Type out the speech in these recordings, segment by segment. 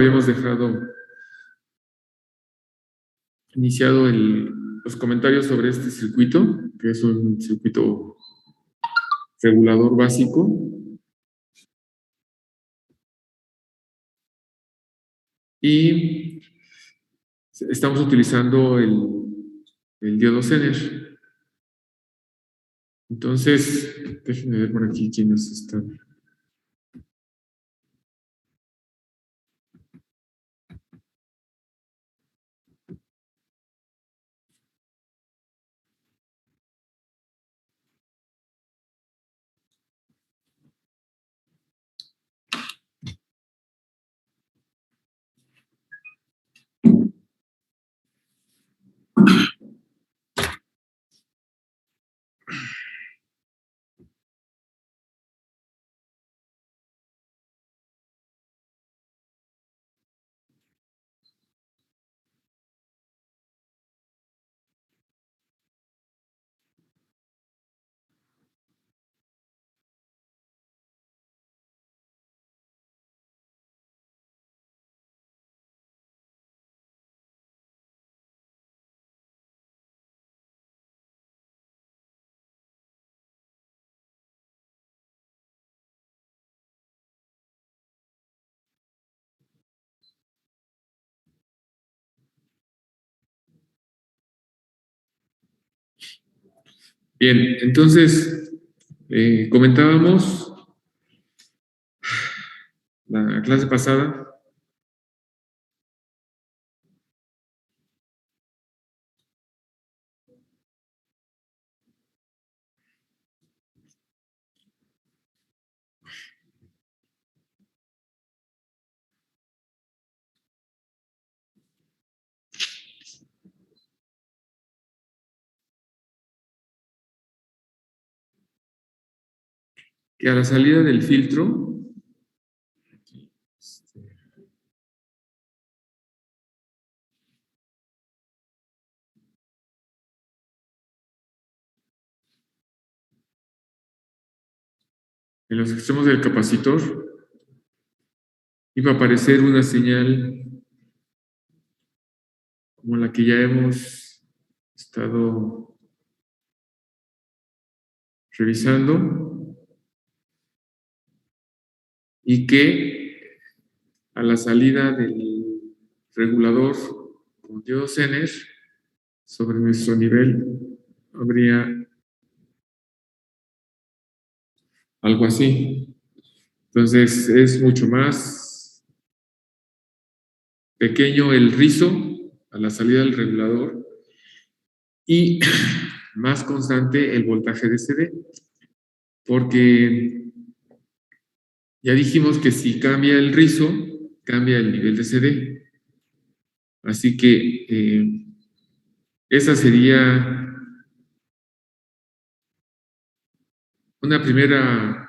Habíamos dejado iniciado los comentarios sobre este circuito, que es un circuito regulador básico. Y estamos utilizando el diodo Zener. Entonces, déjenme ver por aquí quiénes están. Bien, entonces, comentábamos la clase pasada que a la salida del filtro, en los extremos del capacitor, iba a aparecer una señal como la que ya hemos estado revisando y que a la salida del regulador con diodo Zener sobre nuestro nivel habría algo así. Entonces es mucho más pequeño el rizo a la salida del regulador y más constante el voltaje de CD, porque ya dijimos que si cambia el rizo, cambia el nivel de CD. Así que esa sería una primera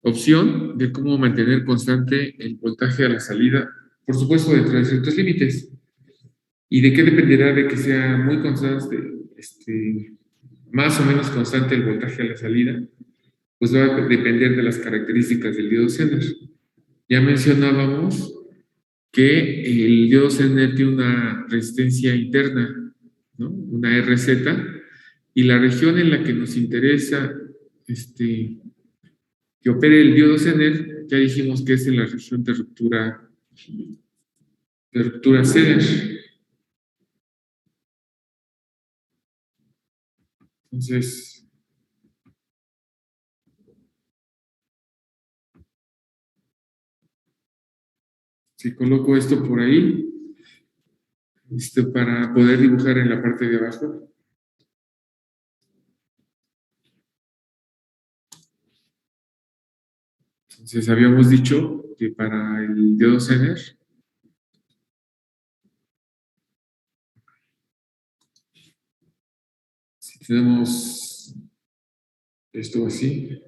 opción de cómo mantener constante el voltaje a la salida, por supuesto dentro de ciertos límites. ¿Y de qué dependerá de que sea muy constante, más o menos constante el voltaje a la salida? Pues va a depender de las características del diodo Zener. Ya mencionábamos que el diodo Zener tiene una resistencia interna, ¿no? Una RZ, y la región en la que nos interesa que opere el diodo Zener, ya dijimos que es en la región de ruptura Zener. Entonces, si coloco esto por ahí, para poder dibujar en la parte de abajo. Entonces, habíamos dicho que para el diodo Zener, si tenemos esto así,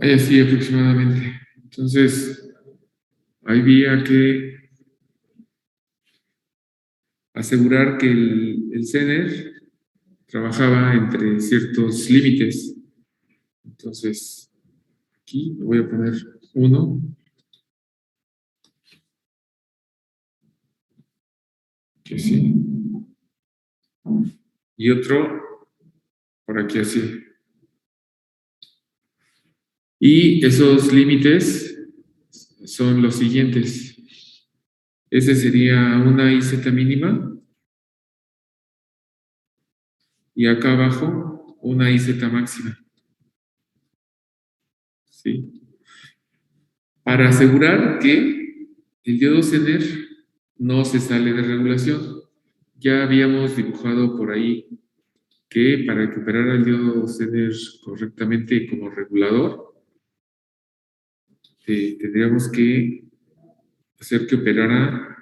Hay así aproximadamente. Entonces, había que asegurar que el Zener trabajaba entre ciertos límites. Entonces, aquí le voy a poner uno, que sí, y otro por aquí así. Y esos límites son los siguientes. Ese sería una IZ mínima y acá abajo una IZ máxima. ¿Sí? Para asegurar que el diodo Zener no se sale de regulación. Ya habíamos dibujado por ahí que para que operara el diodo Zener correctamente como regulador, tendríamos que hacer que operara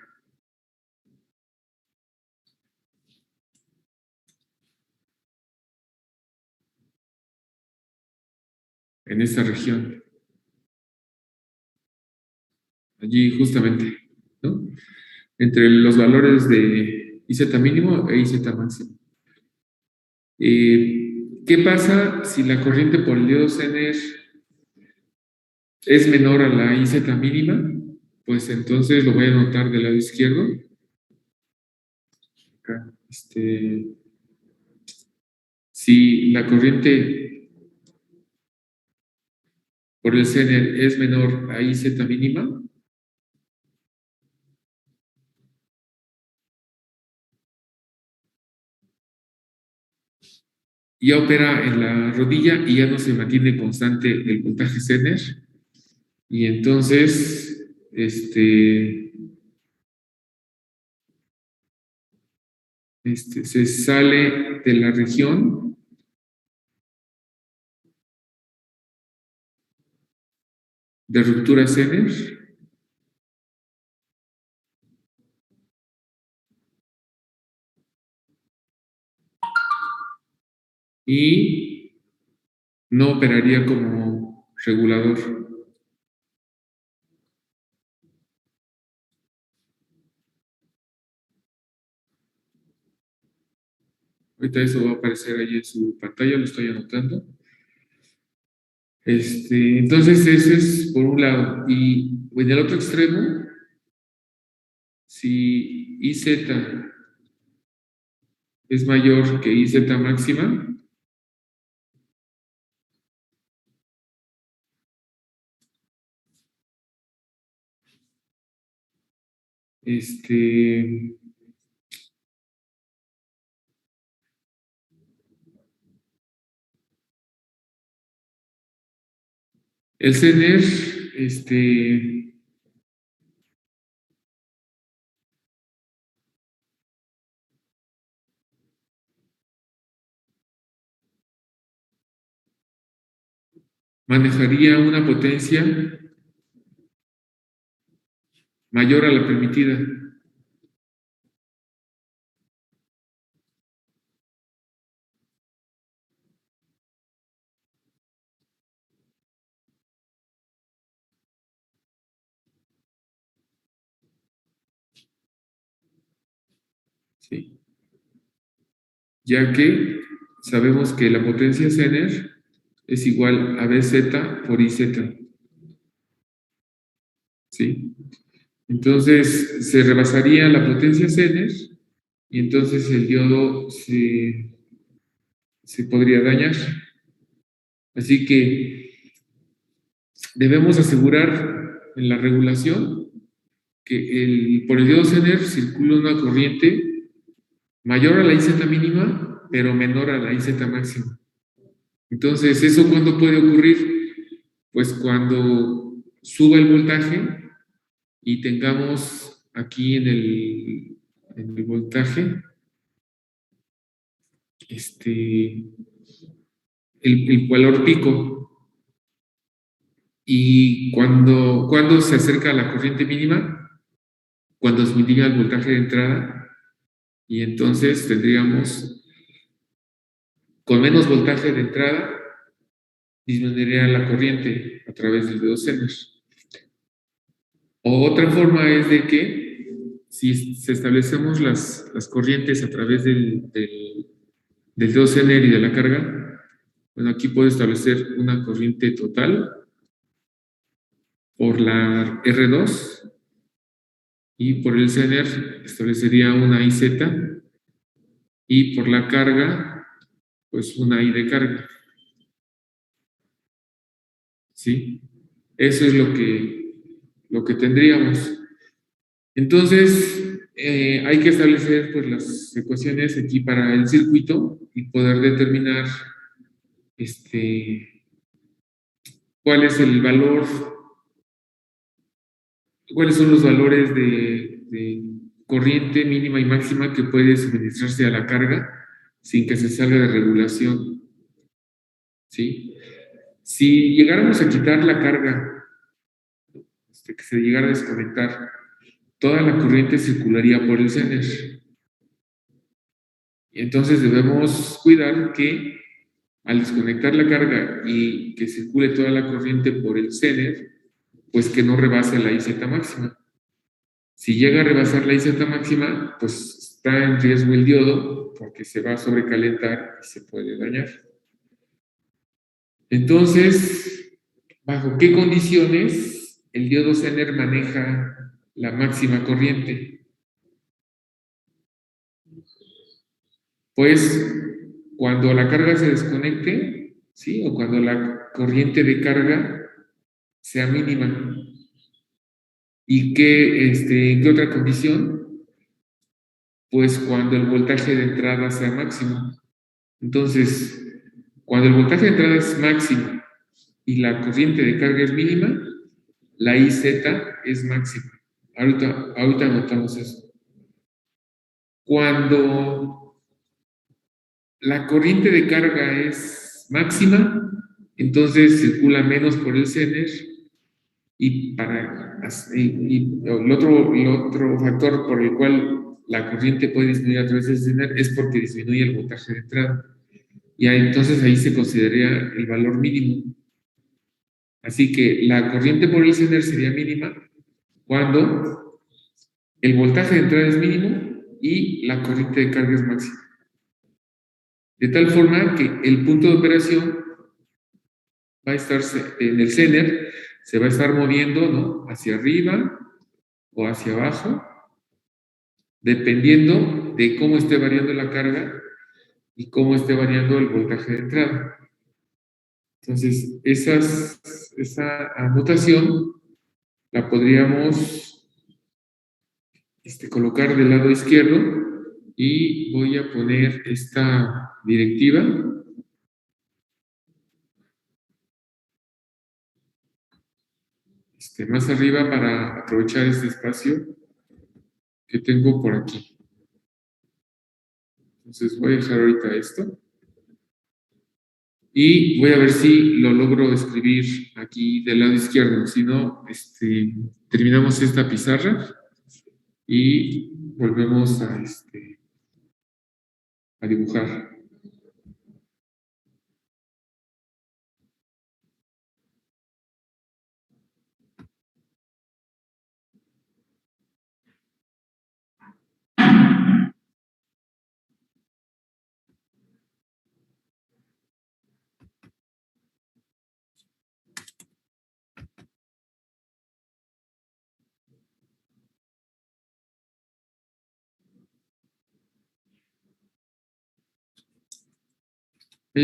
en esta región, allí justamente, ¿no? Entre los valores de IZ mínimo e IZ máximo. ¿Qué pasa si la corriente por el diodo Zener es menor a la IZ mínima? Pues entonces lo voy a anotar del lado izquierdo. Acá, si la corriente por el Zener es menor a IZ mínima, ya opera en la rodilla y ya no se mantiene constante el voltaje Zener. Y entonces, se sale de la región de ruptura Zener y no operaría como regulador. Ahorita eso va a aparecer ahí en su pantalla, lo estoy anotando. Entonces, ese es por un lado. Y en el otro extremo, si IZ es mayor que IZ máxima, este, el CENER, manejaría una potencia mayor a la permitida. ¿Sí? Ya que sabemos que la potencia CENER es igual a BZ por IZ. ¿Sí? Entonces se rebasaría la potencia Zener y entonces el diodo se podría dañar. Así que debemos asegurar en la regulación que por el diodo Zener circula una corriente mayor a la IZ mínima, pero menor a la IZ máxima. Entonces, ¿eso cuándo puede ocurrir? Pues cuando suba el voltaje y tengamos aquí en el voltaje el valor pico. Y cuando se acerca a la corriente mínima, cuando disminuye el voltaje de entrada, y entonces tendríamos con menos voltaje de entrada disminuiría la corriente a través del dedo Zener. O otra forma es de que si establecemos las corrientes a través del dedo Zener y de la carga, bueno, aquí puedo establecer una corriente total por la R2 y por el Zener establecería una IZ y por la carga, pues una I de carga. ¿Sí? Eso es lo que tendríamos. Entonces, hay que establecer pues, las ecuaciones aquí para el circuito y poder determinar cuál es el valor, cuáles son los valores de corriente mínima y máxima que puede suministrarse a la carga sin que se salga de regulación. ¿Sí? Si llegáramos a quitar la carga, que se llegara a desconectar, toda la corriente circularía por el Zener. Entonces debemos cuidar que al desconectar la carga y que circule toda la corriente por el Zener, pues que no rebase la IZ máxima. Si llega a rebasar la IZ máxima, pues está en riesgo el diodo porque se va a sobrecalentar y se puede dañar. Entonces, ¿bajo qué condiciones el diodo Zener maneja la máxima corriente? Pues cuando la carga se desconecte, ¿sí? O cuando la corriente de carga sea mínima. ¿Y en qué otra condición? Pues cuando el voltaje de entrada sea máximo. Entonces, cuando el voltaje de entrada es máximo y la corriente de carga es mínima, la IZ es máxima. Ahorita notamos eso. Cuando la corriente de carga es máxima, entonces circula menos por el Zener y el otro factor por el cual la corriente puede disminuir a través del Zener es porque disminuye el voltaje de entrada. Y entonces ahí se consideraría el valor mínimo. Así que la corriente por el Zener sería mínima cuando el voltaje de entrada es mínimo y la corriente de carga es máxima. De tal forma que el punto de operación va a estar en el Zener, se va a estar moviendo, ¿no? Hacia arriba o hacia abajo, dependiendo de cómo esté variando la carga y cómo esté variando el voltaje de entrada. Entonces, esa anotación la podríamos colocar del lado izquierdo y voy a poner esta directiva más arriba para aprovechar este espacio que tengo por aquí. Entonces voy a dejar ahorita esto y voy a ver si lo logro escribir aquí del lado izquierdo. Si no, terminamos esta pizarra y volvemos a dibujar.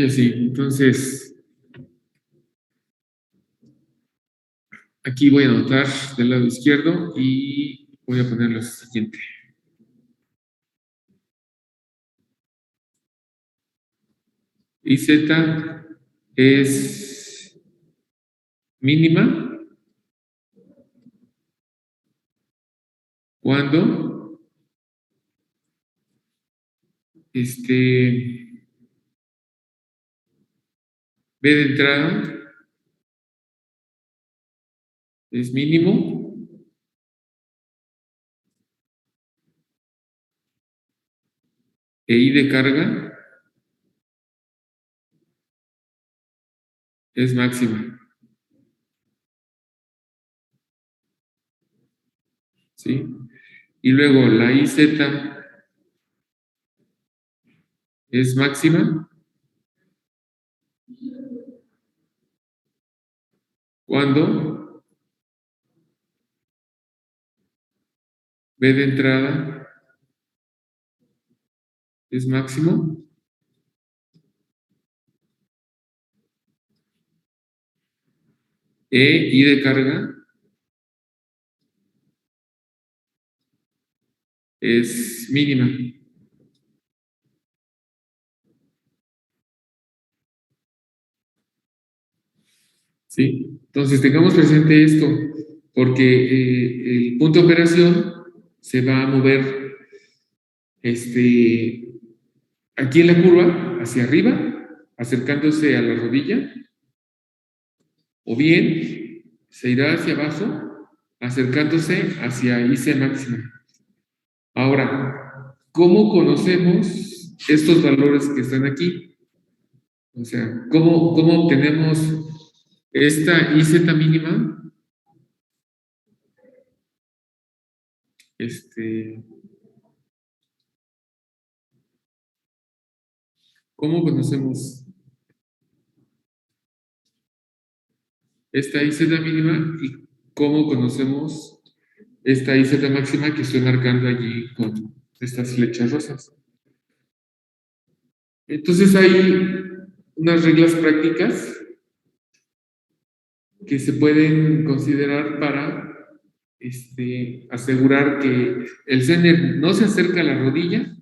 Sí, entonces aquí voy a anotar del lado izquierdo y voy a poner lo siguiente. IZ es mínima cuando B de entrada es mínimo e I de carga es máxima, ¿sí? Y luego la IZ es máxima cuando B de entrada es máximo I de carga es mínima, ¿sí? Entonces tengamos presente esto, porque el punto de operación se va a mover aquí en la curva, hacia arriba, acercándose a la rodilla, o bien se irá hacia abajo, acercándose hacia IC máxima. Ahora, ¿cómo conocemos estos valores que están aquí? O sea, ¿cómo obtenemos esta IZ mínima? Este, ¿Cómo conocemos esta IZ mínima y cómo conocemos esta IZ máxima que estoy marcando allí con estas flechas rosas? Entonces hay unas reglas prácticas que se pueden considerar para asegurar que el CENER no se acerca a la rodilla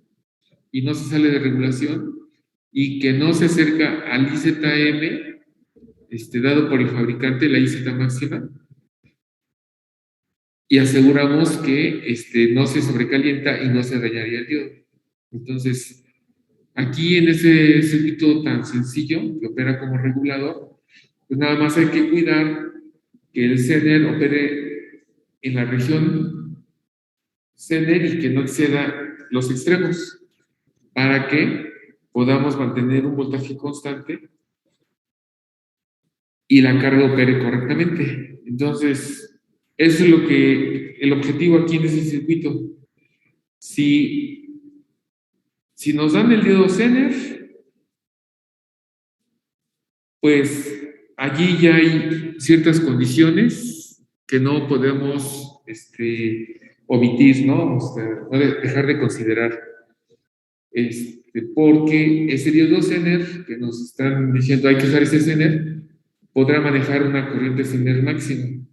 y no se sale de regulación y que no se acerca al IZM dado por el fabricante, la IZ máxima, y aseguramos que no se sobrecalienta y no se dañaría el diodo. Entonces, aquí en ese circuito tan sencillo que opera como regulador, pues nada más hay que cuidar que el CENER opere en la región CENER y que no exceda los extremos para que podamos mantener un voltaje constante y la carga opere correctamente. Entonces, eso es lo que el objetivo aquí en ese circuito. Si, si nos dan el diodo Zener, pues allí ya hay ciertas condiciones que no podemos omitir, ¿no? O sea, no dejar de considerar. Porque ese diodo Zener, que nos están diciendo hay que usar ese Zener, podrá manejar una corriente Zener máxima.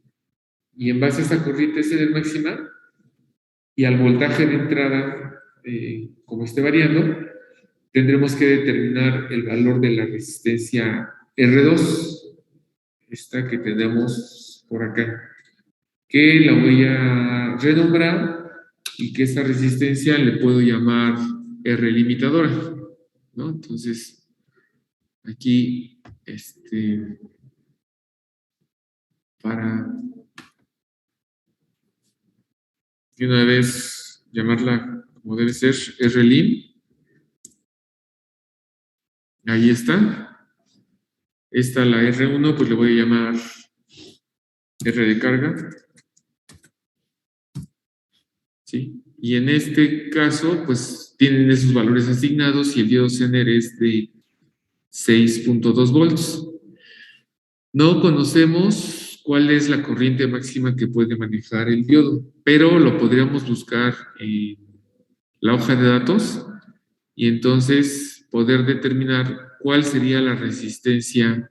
Y en base a esa corriente Zener máxima y al voltaje de entrada, como esté variando, tendremos que determinar el valor de la resistencia R2, esta que tenemos por acá, que la voy a renombrar y que esta resistencia le puedo llamar R limitadora, ¿no? Entonces, aquí, para de una vez llamarla como debe ser, R lim, ahí está. Esta, la R1, pues le voy a llamar R de carga, ¿sí? Y en este caso, pues tienen esos valores asignados y el diodo Zener es de 6.2 volts. No conocemos cuál es la corriente máxima que puede manejar el diodo, pero lo podríamos buscar en la hoja de datos y entonces poder determinar cuál sería la resistencia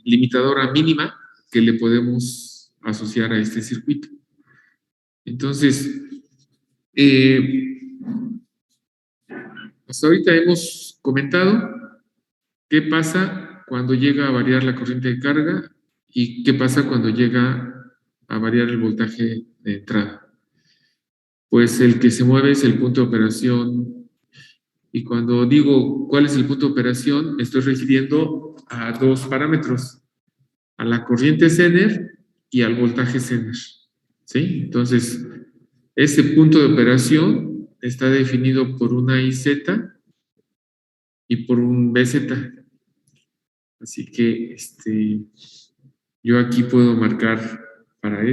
limitadora mínima que le podemos asociar a este circuito. Entonces, hasta ahorita hemos comentado qué pasa cuando llega a variar la corriente de carga y qué pasa cuando llega a variar el voltaje de entrada. Pues el que se mueve es el punto de operación y cuando digo cuál es el punto de operación, me estoy refiriendo a dos parámetros, a la corriente Zener y al voltaje Zener. ¿Sí? Entonces, ese punto de operación está definido por una IZ y por un BZ. Así que yo aquí puedo marcar para aquí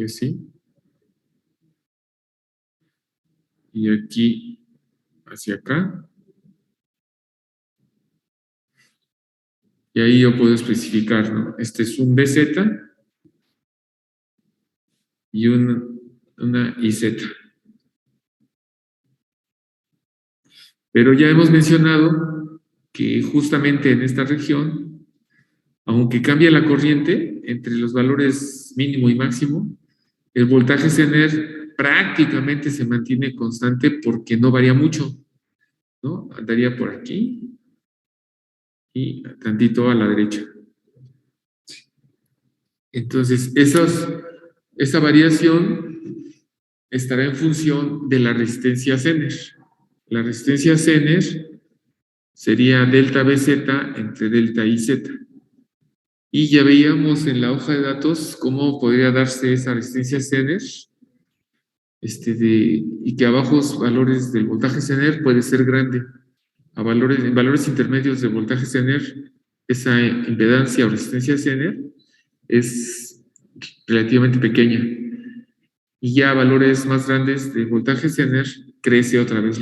así, y aquí hacia acá, y ahí yo puedo especificar, ¿no? Este es un BZ y una IZ. Pero ya hemos mencionado que justamente en esta región, aunque cambia la corriente entre los valores mínimo y máximo, el voltaje Zener prácticamente se mantiene constante porque no varía mucho, ¿no? Andaría por aquí y tantito a la derecha. Entonces, esa variación estará en función de la resistencia Zener. La resistencia Zener sería delta BZ entre delta IZ. Y ya veíamos en la hoja de datos cómo podría darse esa resistencia Zener, y que a bajos valores del voltaje Zener puede ser grande. En valores intermedios del voltaje Zener, esa impedancia o resistencia Zener es relativamente pequeña. Y ya a valores más grandes de voltaje Zener, crece otra vez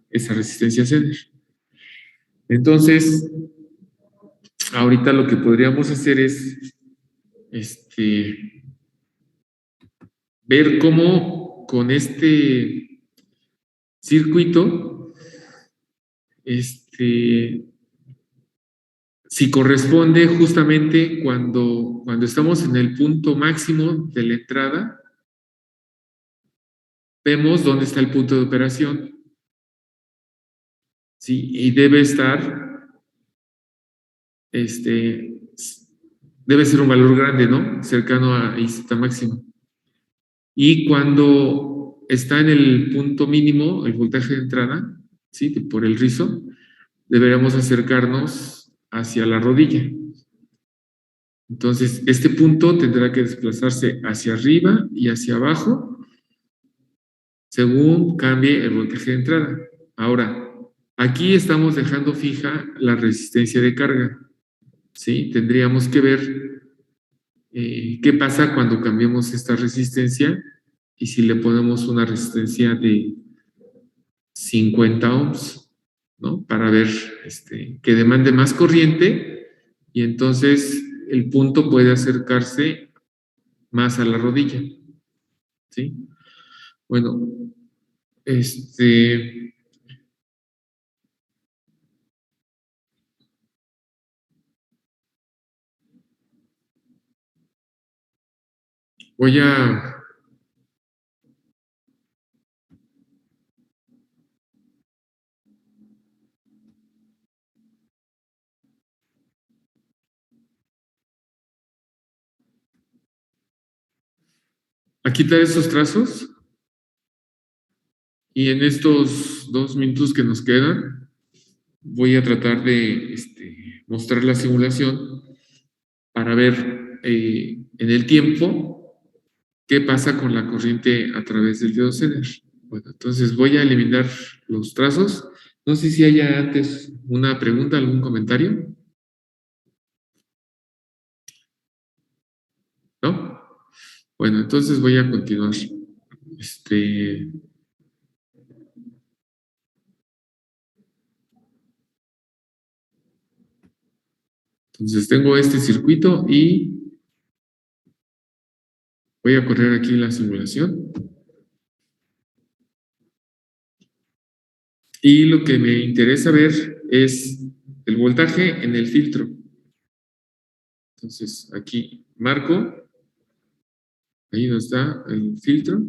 esa resistencia Zener. Entonces, ahorita lo que podríamos hacer es ver cómo con este circuito, si corresponde justamente cuando estamos en el punto máximo de la entrada, vemos dónde está el punto de operación, ¿sí? Y debe ser un valor grande, ¿no? Cercano a IZ máximo. Y cuando está en el punto mínimo, el voltaje de entrada, ¿sí? Por el rizo, deberíamos acercarnos hacia la rodilla. Entonces, este punto tendrá que desplazarse hacia arriba y hacia abajo según cambie el voltaje de entrada. Ahora, aquí estamos dejando fija la resistencia de carga, ¿sí? Tendríamos que ver qué pasa cuando cambiemos esta resistencia y si le ponemos una resistencia de 50 ohms, ¿no? Para ver que demande más corriente y entonces el punto puede acercarse más a la rodilla, ¿sí? Bueno, voy a quitar estos trazos y en estos 2 minutos que nos quedan voy a tratar de mostrar la simulación para ver en el tiempo qué pasa con la corriente a través del diodo Zener. Bueno, entonces voy a eliminar los trazos. No sé si haya antes una pregunta, algún comentario. ¿No? Bueno, entonces voy a continuar. Entonces tengo este circuito y voy a correr aquí la simulación. Y lo que me interesa ver es el voltaje en el filtro. Entonces aquí marco, ahí donde está el filtro,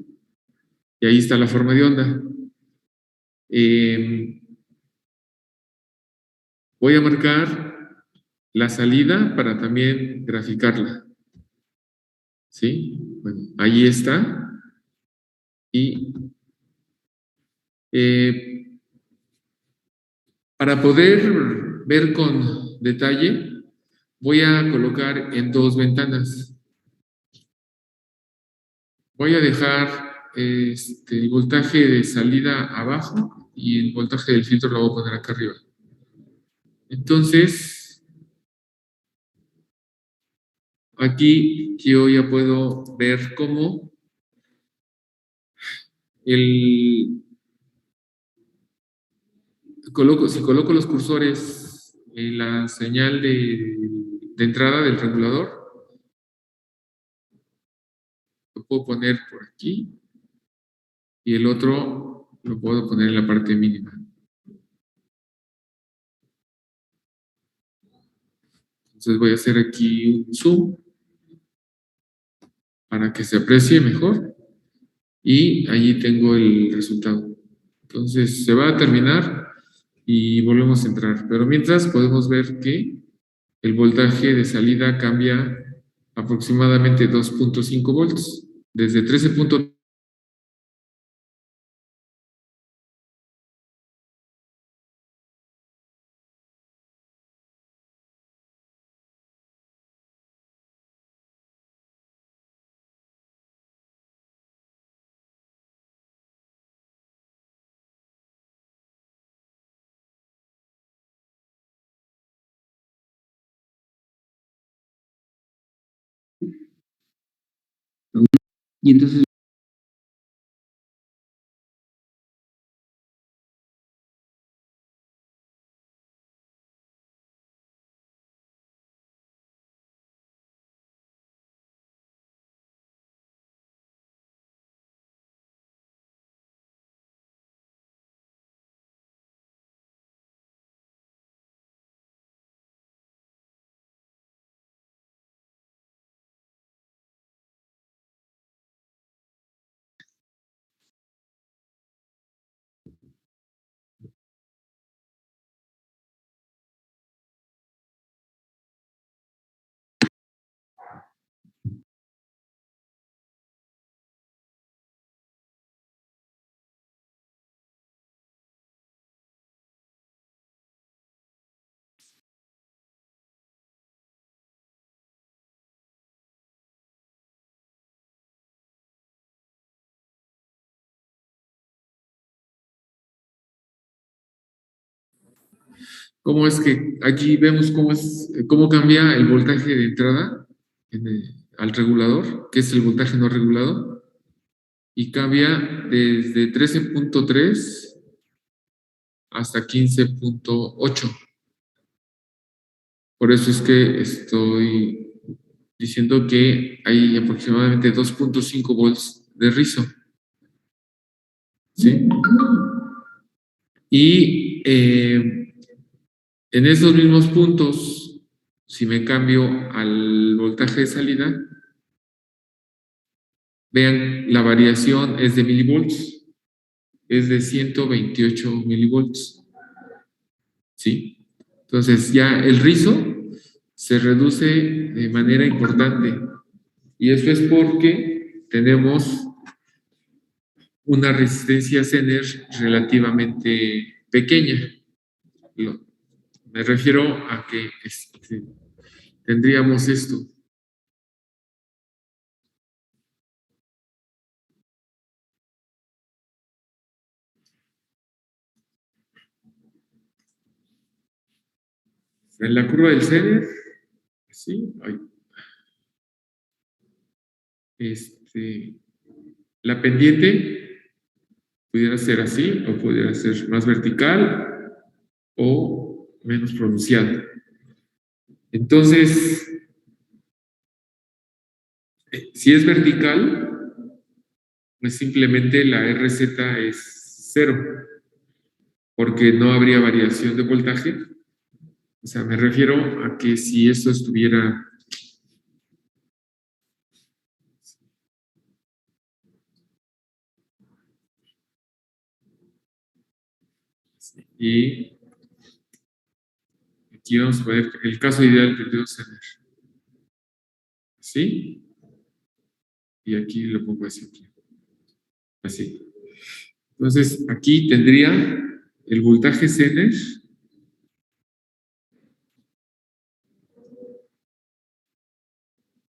y ahí está la forma de onda. Voy a marcar la salida para también graficarla. ¿Sí? Bueno, ahí está. Y para poder ver con detalle, voy a colocar en 2 ventanas. Voy a dejar el voltaje de salida abajo y el voltaje del filtro lo voy a poner acá arriba. Entonces, aquí yo ya puedo ver cómo si coloco los cursores en la señal de entrada del regulador, lo puedo poner por aquí y el otro lo puedo poner en la parte mínima. Entonces voy a hacer aquí un zoom para que se aprecie mejor y allí tengo el resultado. Entonces se va a terminar y volvemos a entrar. Pero mientras podemos ver que el voltaje de salida cambia aproximadamente 2.5 volts, desde 13. Y entonces, ¿Cómo es que aquí vemos cómo cambia el voltaje de entrada al regulador, que es el voltaje no regulado, y cambia desde 13.3 hasta 15.8? Por eso es que estoy diciendo que hay aproximadamente 2.5 volts de rizo, ¿sí? Y en esos mismos puntos, si me cambio al voltaje de salida, vean, la variación es de milivolts, es de 128 milivolts, ¿sí? Entonces ya el rizo se reduce de manera importante y eso es porque tenemos una resistencia Zener relativamente pequeña. Me refiero a que tendríamos esto. En la curva del Zener, ¿sí? Este, la pendiente pudiera ser así o pudiera ser más vertical o menos pronunciada. Entonces, si es vertical, pues simplemente la RZ es cero, porque no habría variación de voltaje. O sea, me refiero a que si esto estuviera y aquí vamos a poner el caso ideal que debo tener. ¿Sí? Y aquí lo pongo así. Así. Entonces, aquí tendría el voltaje Zener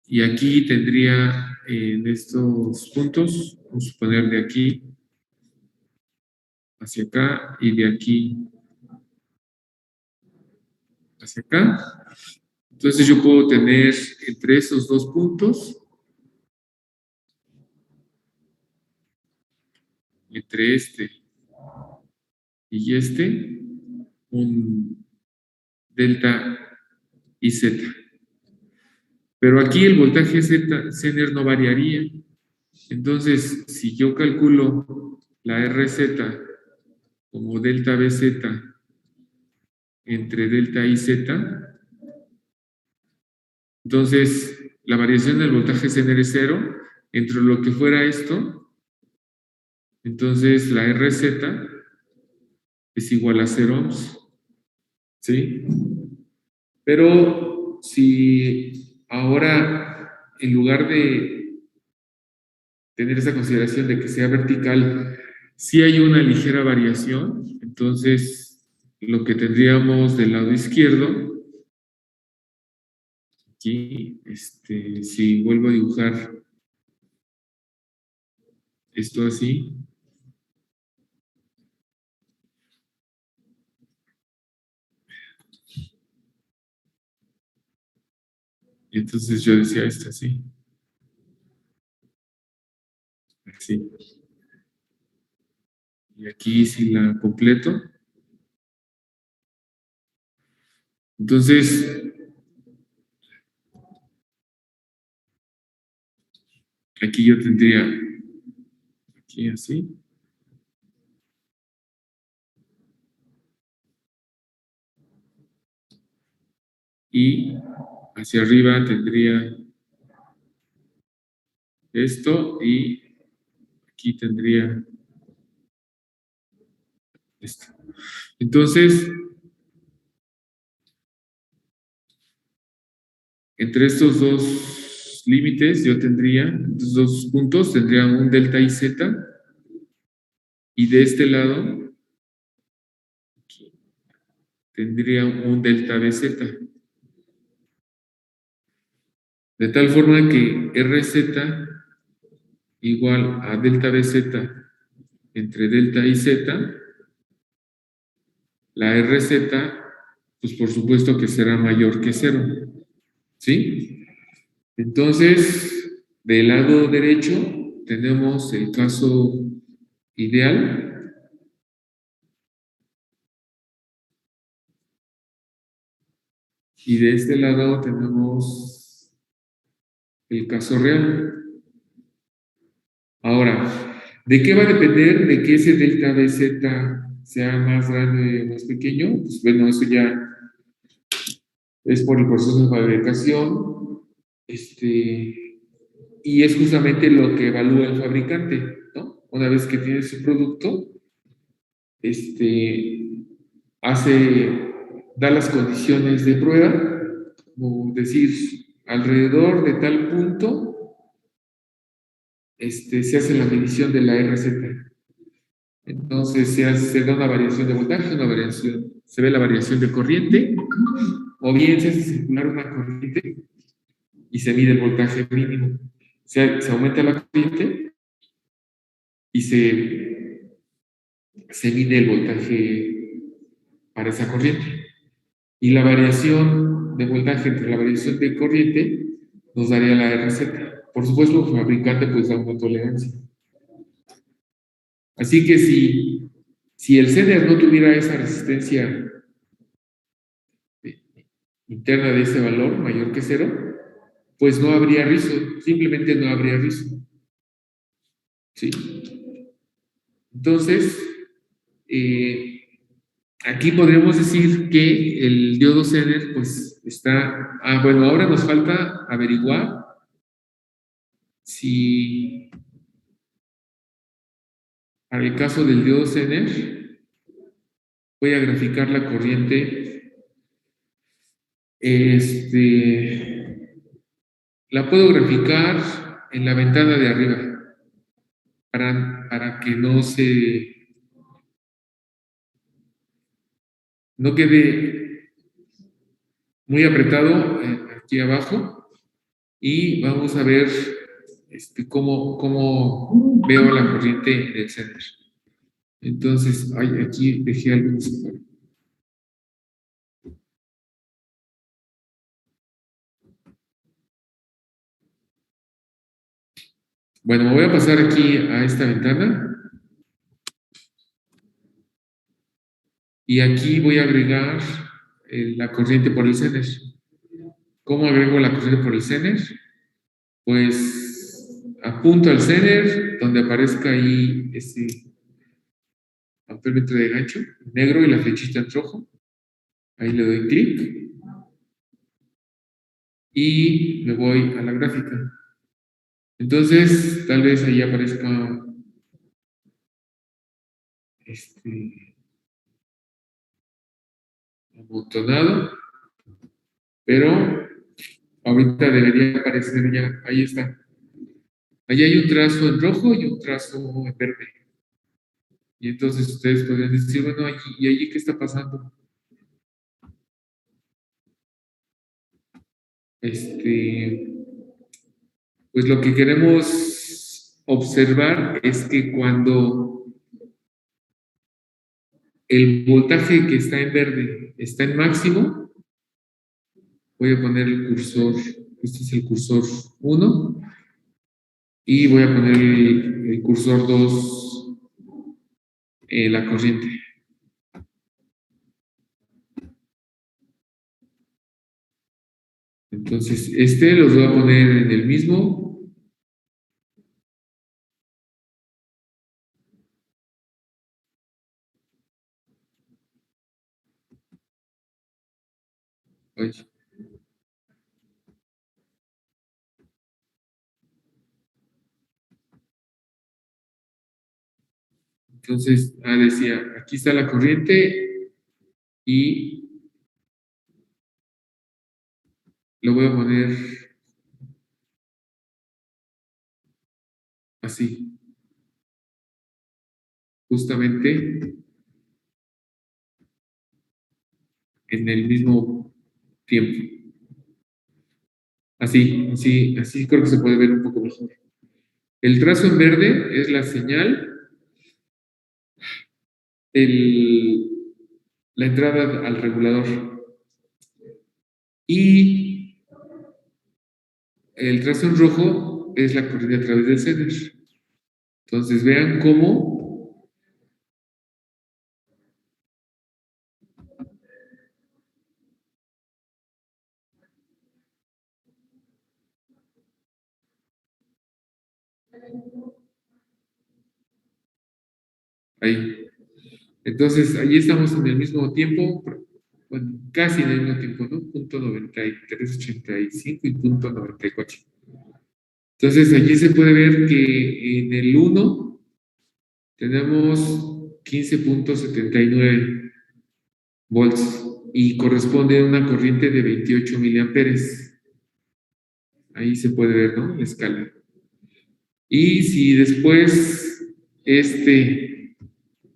y aquí tendría en estos puntos vamos a suponer de aquí hacia acá y de aquí hacia acá. Entonces yo puedo tener entre esos dos puntos, entre este y este, un delta y Z. Pero aquí el voltaje Z, Zener no variaría. Entonces, si yo calculo la RZ como delta BZ entre delta y Z, entonces la variación del voltaje Zener es cero. Entre lo que fuera esto, entonces la RZ es igual a 0 ohms. ¿Sí? Pero si ahora, en lugar de tener esa consideración de que sea vertical, si hay una ligera variación, entonces lo que tendríamos del lado izquierdo, aquí, si vuelvo a dibujar esto así, y entonces yo decía esto así, así. Y aquí si la completo, entonces aquí yo tendría aquí así. Y hacia arriba tendría esto y aquí tendría esto. Entonces, entre estos dos límites yo tendría, estos dos puntos, tendría un delta y z, y de este lado tendría un delta bz. De tal forma que RZ igual a delta bz entre delta y z, la RZ, pues por supuesto que será mayor que cero. ¿Sí? Entonces, del lado derecho tenemos el caso ideal y de este lado tenemos el caso real. Ahora, ¿de qué va a depender de que ese delta BZ sea más grande o más pequeño? Pues bueno, eso ya es por el proceso de fabricación, y es justamente lo que evalúa el fabricante, ¿no? Una vez que tiene su producto, da las condiciones de prueba, como decir, alrededor de tal punto, se hace la medición de la RZ. Entonces se da una variación de voltaje, una variación, se ve la variación de corriente, o bien se hace circular una corriente y se mide el voltaje mínimo. Se aumenta la corriente y se mide el voltaje para esa corriente. Y la variación de voltaje entre la variación de corriente nos daría la RZ. Por supuesto, el fabricante pues da una tolerancia. Así que si el CEDER no tuviera esa resistencia interna de ese valor mayor que cero, pues no habría rizo, simplemente no habría rizo. ¿Sí? Entonces, aquí podríamos decir que el diodo CEDER pues está... bueno, ahora nos falta averiguar si para el caso del diodo CEDER voy a graficar la corriente. La puedo graficar en la ventana de arriba para que no quede muy apretado aquí abajo, y vamos a ver cómo veo la corriente en el Zener. Entonces, aquí dejé algo separado. Bueno, me voy a pasar aquí a esta ventana. Y aquí voy a agregar la corriente por el Zener. ¿Cómo agrego la corriente por el Zener? Pues apunto al Zener, donde aparezca ahí ese amperímetro de gancho negro y la flechita en rojo. Ahí le doy clic y me voy a la gráfica. Entonces, tal vez ahí aparezca amontonado, pero ahorita debería aparecer ya, ahí está. Ahí hay un trazo en rojo y un trazo en verde. Y entonces ustedes podrían decir, bueno, ¿y allí qué está pasando? Pues lo que queremos observar es que cuando el voltaje que está en verde está en máximo, voy a poner el cursor, este es el cursor 1, y voy a poner el cursor 2, la corriente. Entonces, los voy a poner en el mismo. Ay. Entonces, decía, aquí está la corriente y lo voy a poner así, justamente en el mismo tiempo. Así creo que se puede ver un poco mejor. El trazo en verde es la señal, la entrada al regulador. Y el trazo en rojo es la corriente a través del Zener. Entonces vean cómo ahí. Entonces, ahí estamos en el mismo tiempo, bueno, casi en el mismo tiempo, ¿no? Punto 9385 y punto 94. Entonces, allí se puede ver que en el 1 tenemos 15.79 volts y corresponde a una corriente de 28 miliamperes. Ahí se puede ver, ¿no? La escala. Y si después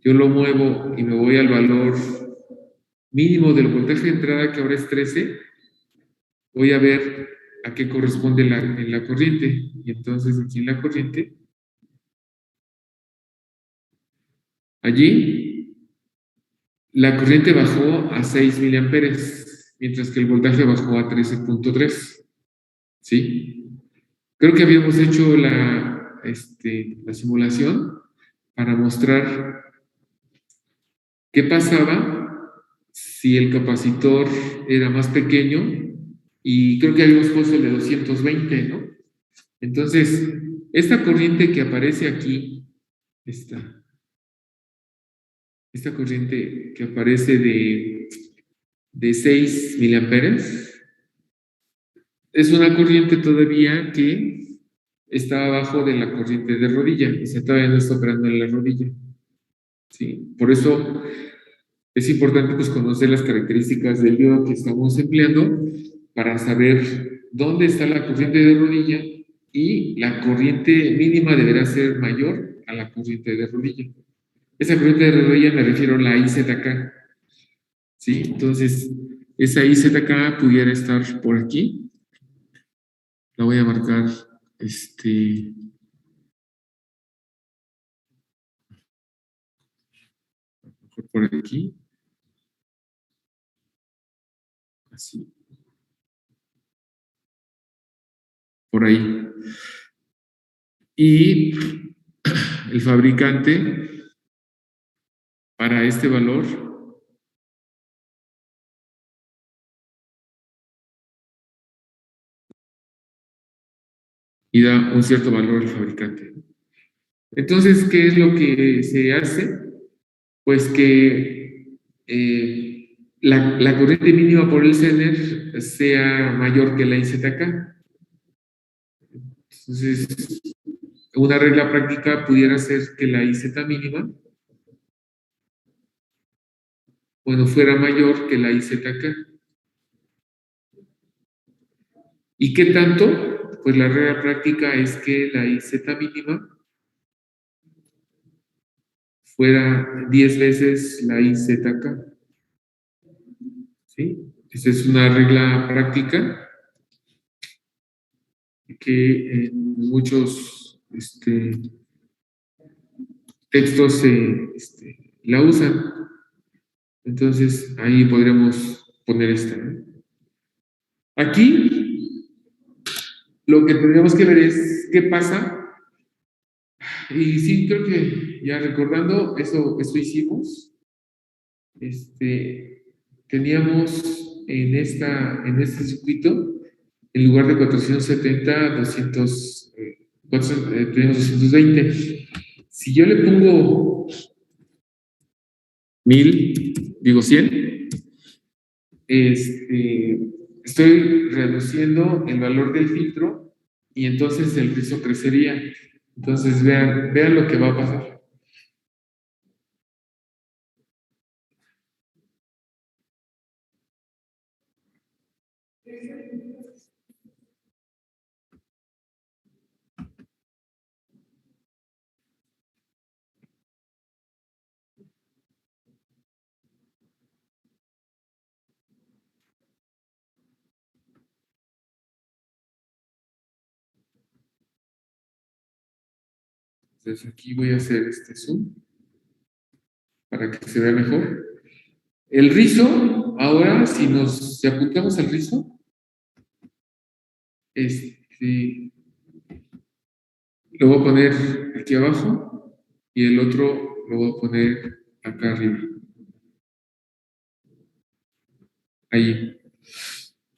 yo lo muevo y me voy al valor mínimo del voltaje de entrada, que ahora es 13, voy a ver a qué corresponde en la corriente. Y entonces aquí en la corriente, allí, la corriente bajó a 6 miliamperes, mientras que el voltaje bajó a 13.3. ¿Sí? Creo que habíamos hecho la simulación para mostrar qué pasaba si el capacitor era más pequeño, y creo que habíamos puesto el de 220, ¿no? Entonces, esta corriente que aparece aquí, esta corriente que aparece de 6 miliamperes, es una corriente todavía que está abajo de la corriente de rodilla, o sea, todavía no está operando en la rodilla. ¿Sí? Por eso es importante pues, conocer las características del diodo que estamos empleando para saber dónde está la corriente de rodilla, y la corriente mínima deberá ser mayor a la corriente de rodilla. Esa corriente de rodilla me refiero a la IZK. ¿Sí? Entonces, esa IZK pudiera estar por aquí. La voy a marcar Este, por aquí, así, por ahí. Y el fabricante, para este valor, y da un cierto valor al fabricante. Entonces, ¿qué es lo que se hace? Pues que la corriente mínima por el CENER sea mayor que la IZK. Entonces, una regla práctica pudiera ser que la IZ mínima, bueno, fuera mayor que la IZK. ¿Y qué tanto? Pues la regla práctica es que la IZ mínima fuera 10 veces la IZK. ¿Sí? Esa es una regla práctica que en muchos textos la usan. Entonces, ahí podremos poner esta, ¿no? Aquí, lo que tendríamos que ver es qué pasa. Y sí, creo que ya recordando, eso hicimos. Teníamos en este circuito, en lugar de 470, 200, tenemos 220. Si yo le pongo 1000, digo 100, estoy reduciendo el valor del filtro y entonces el rizo crecería. Entonces vean lo que va a pasar. Entonces aquí voy a hacer este zoom para que se vea mejor. El rizo, ahora si apuntamos al rizo, lo voy a poner aquí abajo y el otro lo voy a poner acá arriba. Ahí.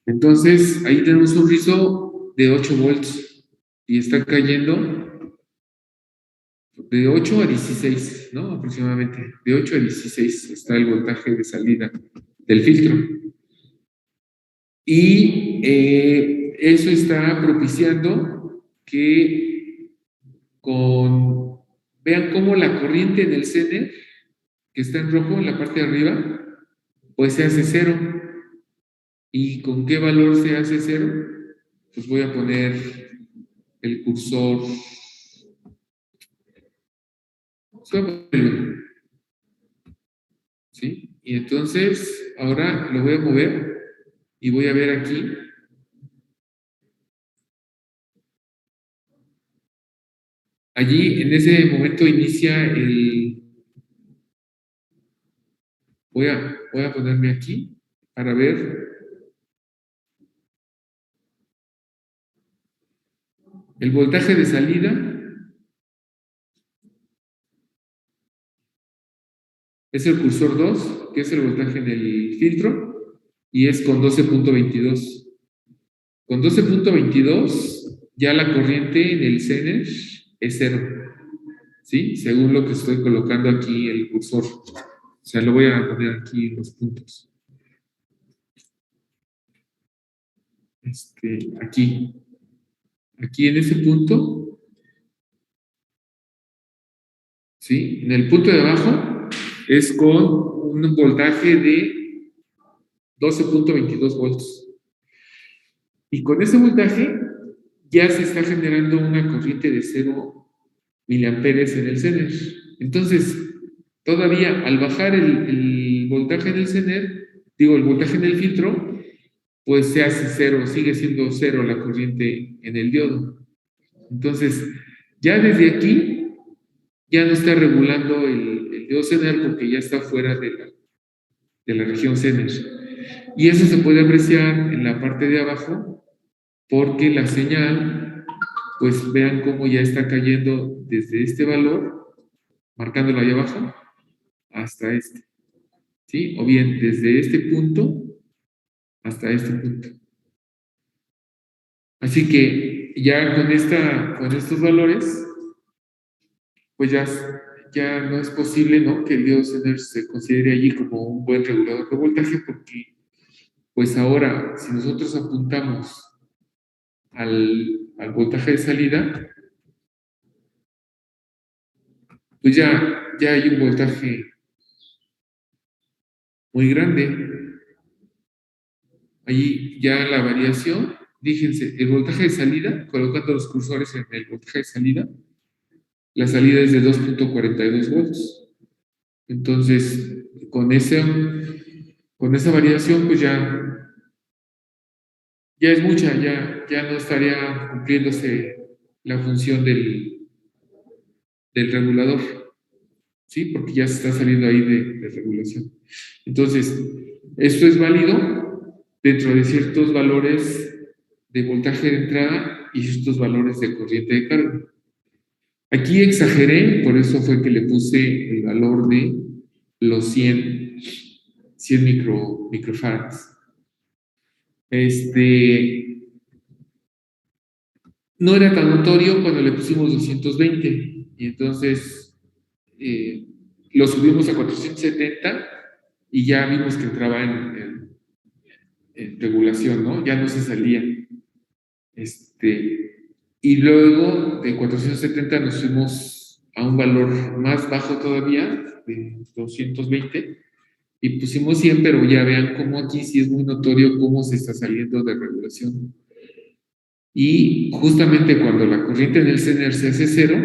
Entonces, ahí tenemos un rizo de 8 volts y está cayendo de 8 a 16, ¿no? Aproximadamente. De 8 a 16 está el voltaje de salida del filtro. Y eso está propiciando que vean cómo la corriente en el CENER, que está en rojo en la parte de arriba, pues se hace cero. ¿Y con qué valor se hace cero? Pues voy a poner el cursor. ¿Sí? Y entonces, ahora lo voy a mover y voy a ver aquí. Allí, en ese momento, inicia el. Voy a ponerme aquí para ver el voltaje de salida. Es el cursor 2, que es el voltaje en el filtro, y es con 12.22. Con 12.22, ya la corriente en el CENER es cero. ¿Sí? Según lo que estoy colocando aquí el cursor. O sea, lo voy a poner aquí en los puntos. Aquí. Aquí en ese punto, ¿sí? En el punto de abajo es con un voltaje de 12.22 volts. Y con ese voltaje ya se está generando una corriente de 0 miliamperes en el CENER. Entonces, todavía al bajar el voltaje en el CENER, el voltaje en el filtro, pues se hace cero, sigue siendo cero la corriente en el diodo. Entonces, ya desde aquí, ya no está regulando el diodo Zener porque ya está fuera de la región Zener. Y eso se puede apreciar en la parte de abajo porque la señal, pues vean cómo ya está cayendo desde este valor, marcándolo ahí abajo, hasta este, ¿sí? O bien desde este punto hasta este punto. Así que ya con estos valores, pues ya no es posible, ¿no? Que el diodo Zener se considere allí como un buen regulador de voltaje porque, pues ahora, si nosotros apuntamos al voltaje de salida, pues ya hay un voltaje muy grande. Allí ya la variación, fíjense, el voltaje de salida, colocando los cursores en el voltaje de salida, la salida es de 2.42 volts. Entonces, con esa variación, pues ya es mucha, ya no estaría cumpliéndose la función del regulador, ¿sí? Porque ya se está saliendo ahí de regulación. Entonces, esto es válido dentro de ciertos valores de voltaje de entrada y estos valores de corriente de carga. Aquí exageré, por eso fue que le puse el valor de los 100 microfarads. No era tan notorio cuando le pusimos 220 y entonces eh, lo subimos a 470 y ya vimos que entraba en regulación, ¿no? Ya no se salía. Y luego de 470 nos fuimos a un valor más bajo todavía, de 220, y pusimos 100, pero ya vean cómo aquí sí es muy notorio cómo se está saliendo de regulación. Y justamente cuando la corriente en el Zener se hace cero,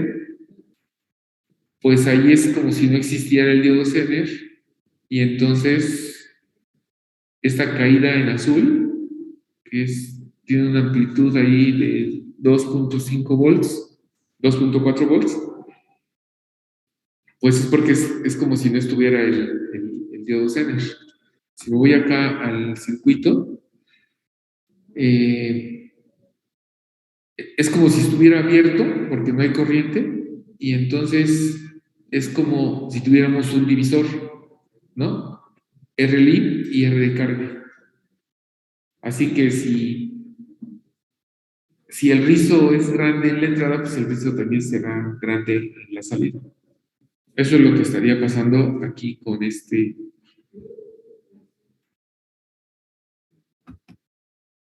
pues ahí es como si no existiera el diodo Zener, y entonces esta caída en azul, tiene una amplitud ahí de 2.5 volts, 2.4 volts, pues es porque es como si no estuviera el diodo Zener. Si me voy acá al circuito, eh, es como si estuviera abierto porque no hay corriente y entonces es como si tuviéramos un divisor, ¿no? R RLI y R de carga. Así que si el rizo es grande en la entrada, pues el rizo también será grande en la salida. Eso es lo que estaría pasando aquí con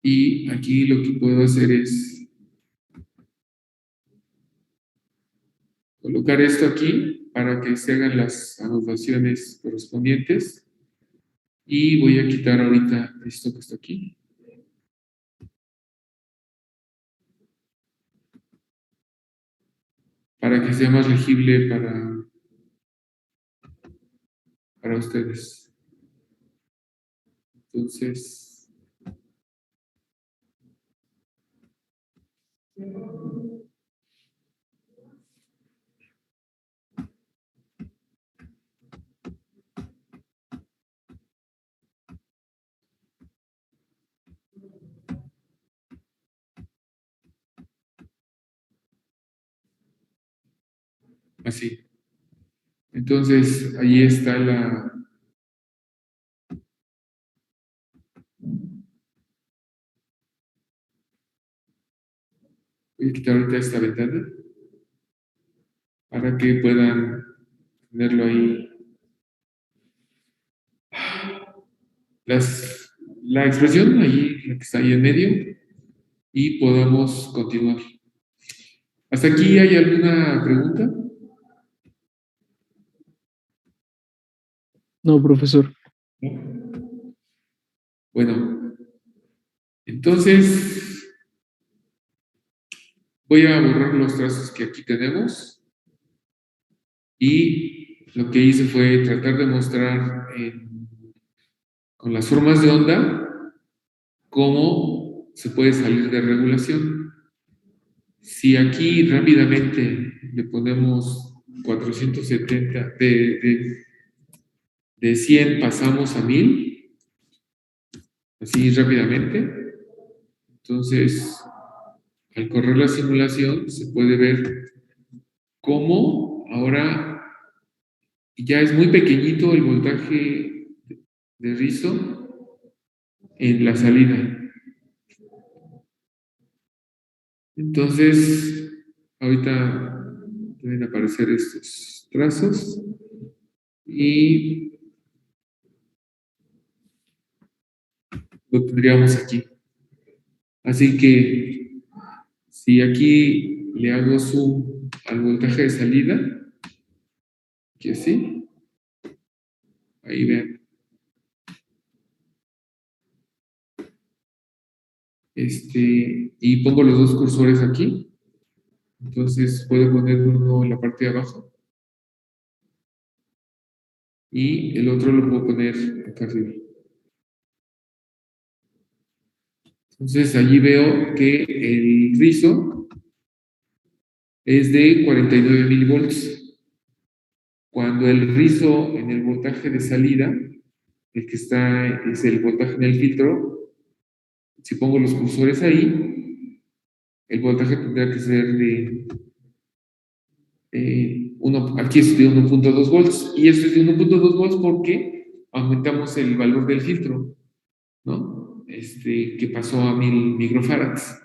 y aquí lo que puedo hacer es colocar esto aquí para que se hagan las anotaciones correspondientes y voy a quitar ahorita esto que está aquí para que sea más legible para ustedes. Entonces, así. Entonces, ahí está voy a quitar ahorita esta ventana para que puedan tenerlo ahí. La expresión, ahí, la que está ahí en medio, y podamos continuar. ¿Hasta aquí hay alguna pregunta? No, profesor. ¿No? Bueno, entonces voy a borrar los trazos que aquí tenemos y lo que hice fue tratar de mostrar con las formas de onda cómo se puede salir de regulación. Si aquí rápidamente le ponemos 470, de 100 pasamos a 1000, así rápidamente, entonces al correr la simulación se puede ver cómo ahora ya es muy pequeñito el voltaje de rizo en la salida. Entonces, ahorita deben aparecer estos trazos y lo tendríamos aquí. Así que si aquí le hago zoom al voltaje de salida, que así, ahí vean. Y pongo los dos cursores aquí. Entonces puedo poner uno en la parte de abajo y el otro lo puedo poner acá arriba. Entonces allí veo que el rizo es de 49 milivolts. Cuando el rizo en el voltaje de salida, el que está es el voltaje en el filtro, si pongo los cursores ahí, el voltaje tendrá que ser de aquí es de 1.2 volts, y esto es de 1.2 volts porque aumentamos el valor del filtro, ¿no? Que pasó a 1000 microfarads.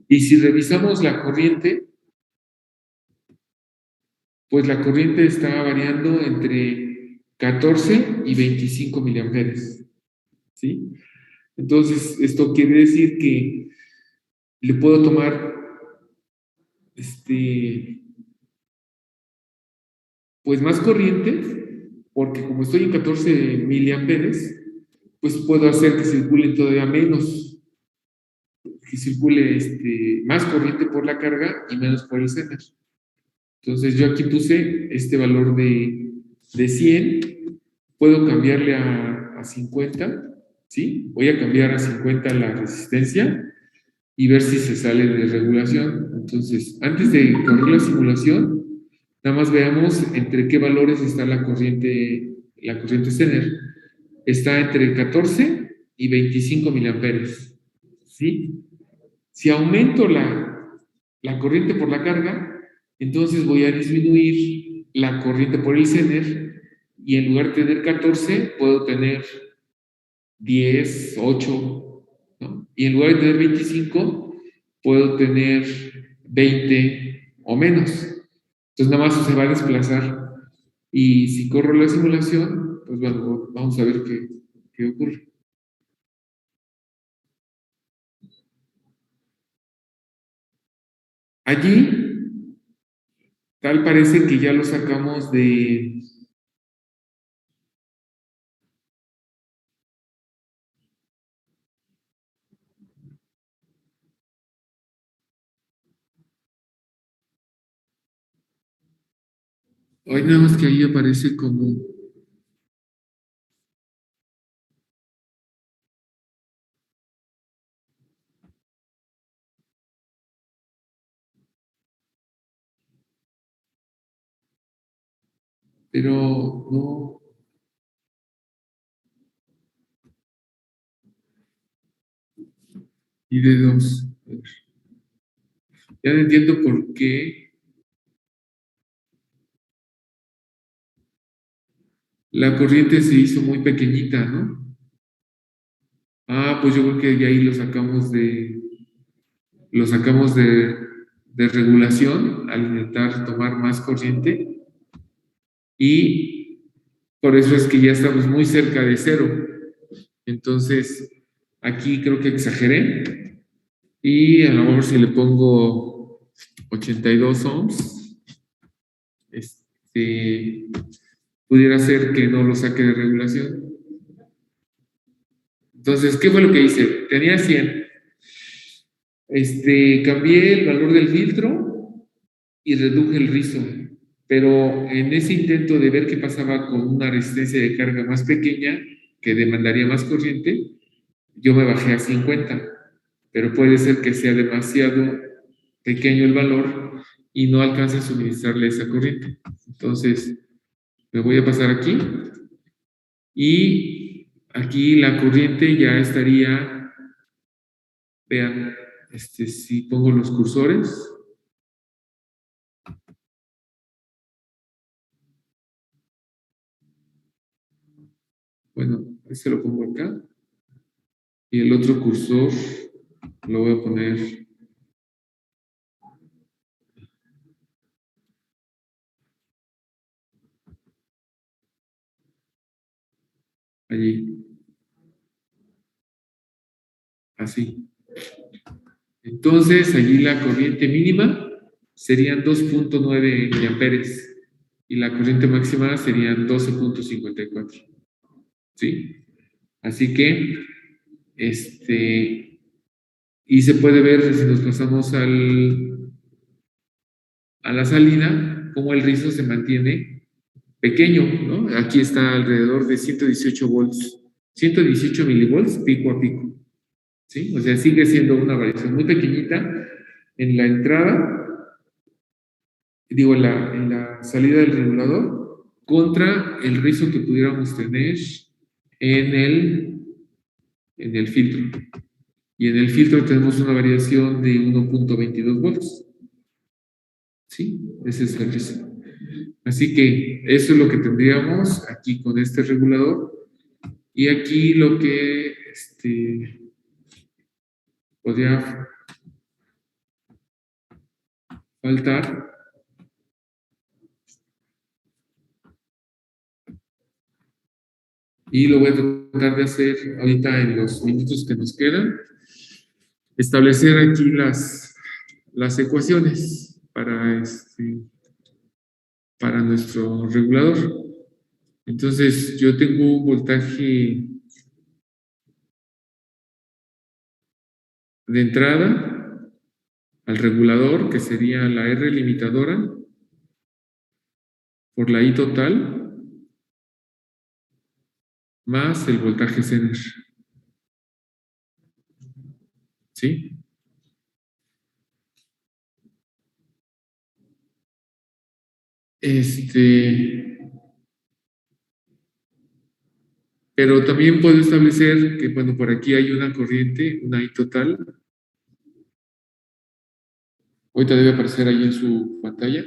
Y si revisamos la corriente, pues la corriente está variando entre 14 y 25 miliamperes, ¿sí? Entonces, esto quiere decir que le puedo tomar, pues más corriente, porque como estoy en 14 miliamperes, pues puedo hacer que circule todavía menos, que circule más corriente por la carga y menos por el Zener. Entonces yo aquí puse este valor de 100, puedo cambiarle a 50, ¿sí? Voy a cambiar a 50 la resistencia y ver si se sale de regulación. Entonces, antes de correr la simulación, nada más veamos entre qué valores está la corriente Zener. Está entre 14 y 25 miliamperes, ¿sí? Si aumento la corriente por la carga, entonces voy a disminuir la corriente por el Zener y en lugar de tener 14, puedo tener 10, 8, ¿no? Y en lugar de tener 25, puedo tener 20 o menos. Entonces nada más se va a desplazar. Y si corro la simulación, pues bueno, vamos a ver qué ocurre. Allí, tal parece que ya lo sacamos de... Hoy nada más que ahí aparece como... Pero no... Y de dos. Ya no entiendo por qué la corriente se hizo muy pequeñita, ¿no? Ah, pues yo creo que de ahí lo sacamos de regulación al intentar tomar más corriente y por eso es que ya estamos muy cerca de cero. Entonces, aquí creo que exageré y a lo mejor si le pongo 82 ohms, este, pudiera ser que no lo saque de regulación. Entonces, ¿qué fue lo que hice? Tenía 100. Cambié el valor del filtro y reduje el rizo. Pero en ese intento de ver qué pasaba con una resistencia de carga más pequeña, que demandaría más corriente, yo me bajé a 50. Pero puede ser que sea demasiado pequeño el valor y no alcanza a suministrarle esa corriente. Entonces, me voy a pasar aquí y aquí la corriente ya estaría, vean, si pongo los cursores, bueno, este lo pongo acá y el otro cursor lo voy a poner allí, así. Entonces, allí la corriente mínima serían 2.9 miliamperes y la corriente máxima serían 12.54. ¿Sí? Así que, y se puede ver si nos pasamos a la salida, cómo el rizo se mantiene pequeño, ¿no? Aquí está alrededor de 118 volts, 118 milivolts pico a pico, ¿sí? O sea, sigue siendo una variación muy pequeñita en la entrada, digo, en la salida del regulador, contra el rizo que pudiéramos tener en el filtro. Y en el filtro tenemos una variación de 1.22 volts. ¿Sí? Ese es el rizo. Así que eso es lo que tendríamos aquí con este regulador. Y aquí lo que podría faltar, y lo voy a tratar de hacer ahorita en los minutos que nos quedan, establecer aquí las ecuaciones para nuestro regulador. Entonces, yo tengo un voltaje de entrada al regulador, que sería la R limitadora, por la I total, más el voltaje Zener. ¿Sí? Pero también puedo establecer que, bueno, por aquí hay una corriente, una I total. Ahorita debe aparecer ahí en su pantalla.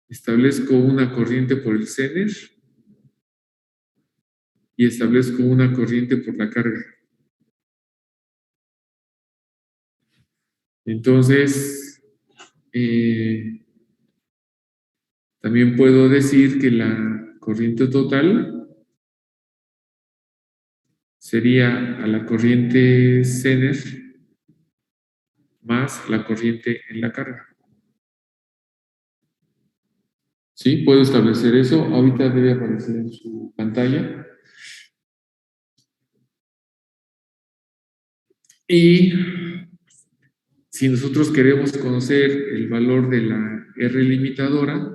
Establezco una corriente por el Zener y establezco una corriente por la carga. Entonces, también puedo decir que la corriente total sería a la corriente Zener más la corriente en la carga. ¿Sí? Puedo establecer eso. Ahorita debe aparecer en su pantalla. Y si nosotros queremos conocer el valor de la R limitadora,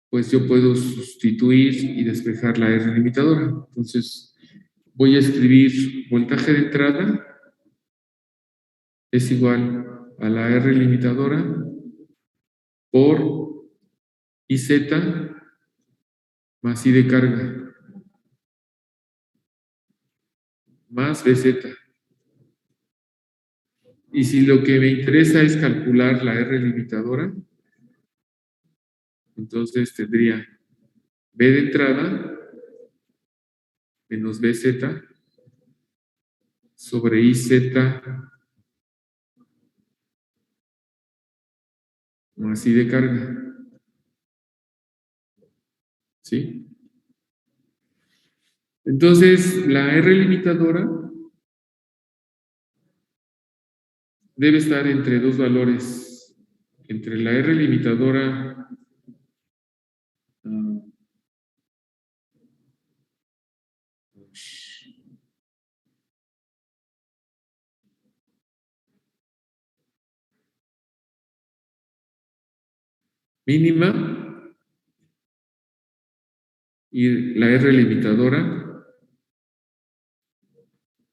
pues yo puedo sustituir y despejar la R limitadora. Entonces, voy a escribir voltaje de entrada es igual a la R limitadora por IZ más I de carga más BZ. Y si lo que me interesa es calcular la R limitadora, entonces tendría B de entrada menos BZ sobre IZ más I de carga. ¿Sí? Entonces, la R limitadora debe estar entre dos valores, entre la R limitadora mínima y la R limitadora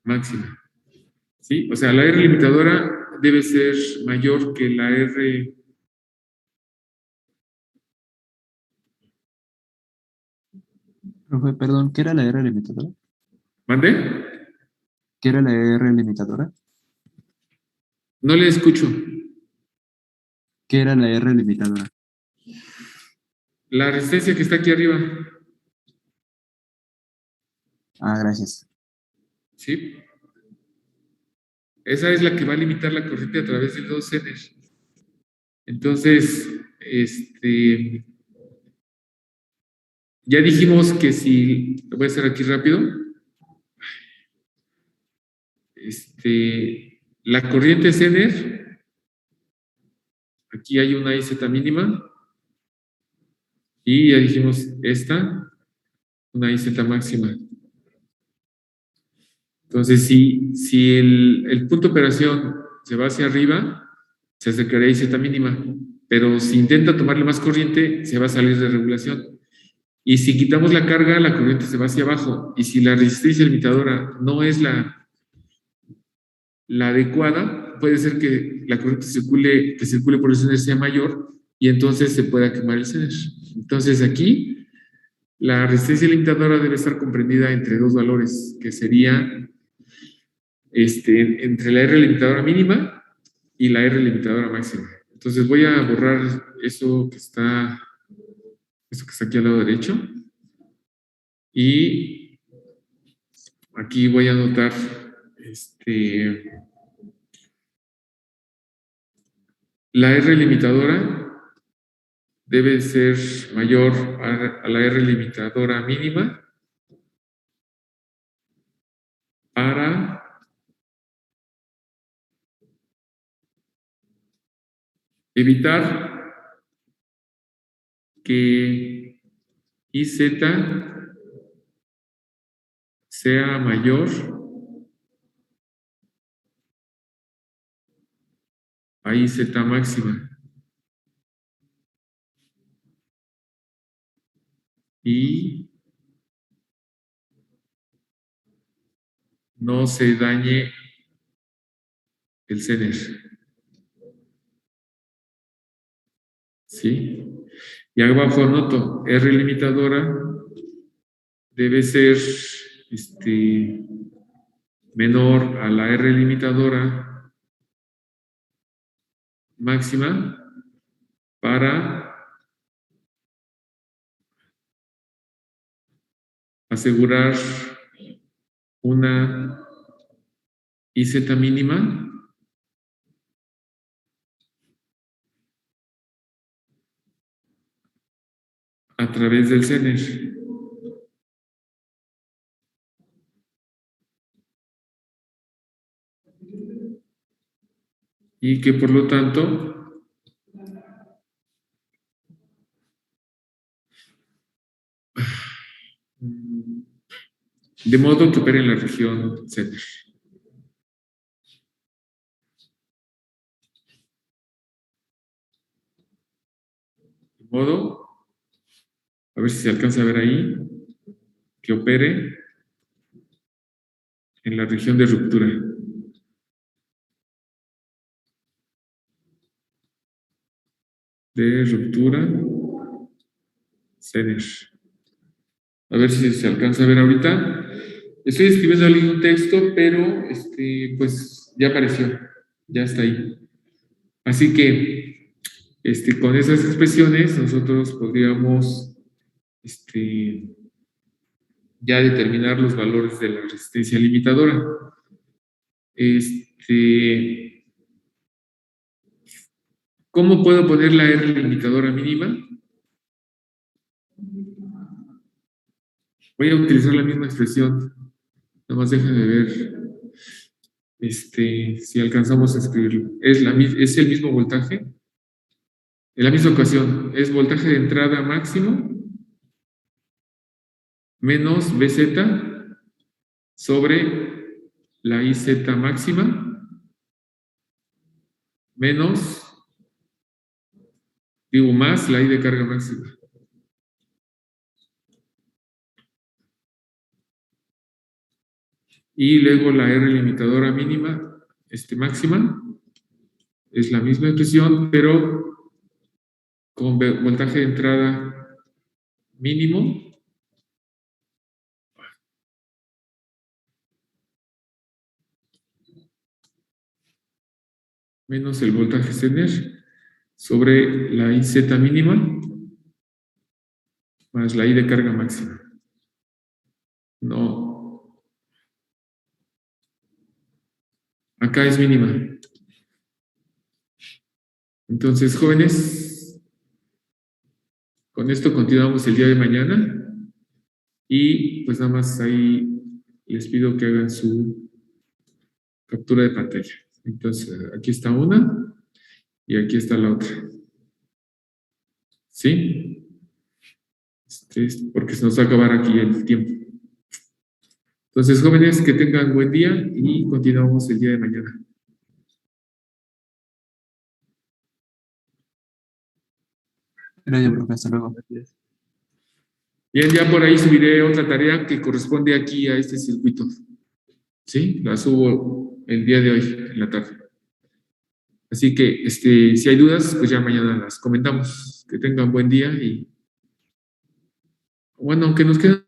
máxima. ¿Sí? O sea, la R limitadora debe ser mayor que la R. Profe, perdón, ¿qué era la R limitadora? ¿Mande? ¿Qué era la R limitadora? No le escucho. ¿Qué era la R limitadora? La resistencia que está aquí arriba. Ah, gracias. ¿Sí? Esa es la que va a limitar la corriente a través de dos Zener. Entonces, ya dijimos que si, lo voy a hacer aquí rápido, la corriente Zener, aquí hay una IZ mínima, y ya dijimos esta, una IZ máxima. Entonces, si el punto de operación se va hacia arriba, se acercaría a IZ mínima, pero si intenta tomarle más corriente, se va a salir de regulación. Y si quitamos la carga, la corriente se va hacia abajo. Y si la resistencia limitadora no es la adecuada, puede ser que la corriente que circule por el Zener sea mayor y entonces se pueda quemar el Zener. Entonces aquí la resistencia limitadora debe estar comprendida entre dos valores, que sería entre la R limitadora mínima y la R limitadora máxima. Entonces voy a borrar eso que está aquí al lado derecho y aquí voy a anotar la R limitadora debe ser mayor a la R limitadora mínima para evitar que IZ sea mayor a IZ máxima y no se dañe el Zener. ¿Sí? Y abajo anoto, R limitadora debe ser menor a la R limitadora máxima para asegurar una IZ mínima a través del Zener. Y que por lo tanto de modo que opere en la región Zener. De modo, a ver si se alcanza a ver ahí, que opere en la región de ruptura. De ruptura Zener. A ver si se alcanza a ver ahorita. Estoy escribiendo ahí un texto, pero pues ya apareció, ya está ahí. Así que con esas expresiones nosotros podríamos ya determinar los valores de la resistencia limitadora. ¿Cómo puedo poner la R limitadora mínima? Voy a utilizar la misma expresión. Nada más déjenme ver si alcanzamos a escribirlo. Es el mismo voltaje. En la misma ocasión, es voltaje de entrada máximo menos BZ sobre la IZ máxima menos, más la I de carga máxima. Y luego la R limitadora mínima, máxima, Es la misma expresión, pero con voltaje de entrada mínimo menos el voltaje extender sobre la IZ mínima más la I de carga máxima. No, acá es mínima. Entonces, jóvenes, con esto continuamos el día de mañana y pues nada más ahí les pido que hagan su captura de pantalla. Entonces, aquí está una y aquí está la otra. ¿Sí? Porque se nos va a acabar aquí el tiempo. Entonces, jóvenes, que tengan buen día y continuamos el día de mañana. Gracias, profe. Hasta luego. Bien, ya por ahí subiré otra tarea que corresponde aquí a este circuito. ¿Sí? La subo el día de hoy, en la tarde. Así que, si hay dudas, pues ya mañana las comentamos. Que tengan buen día y, bueno, aunque nos queden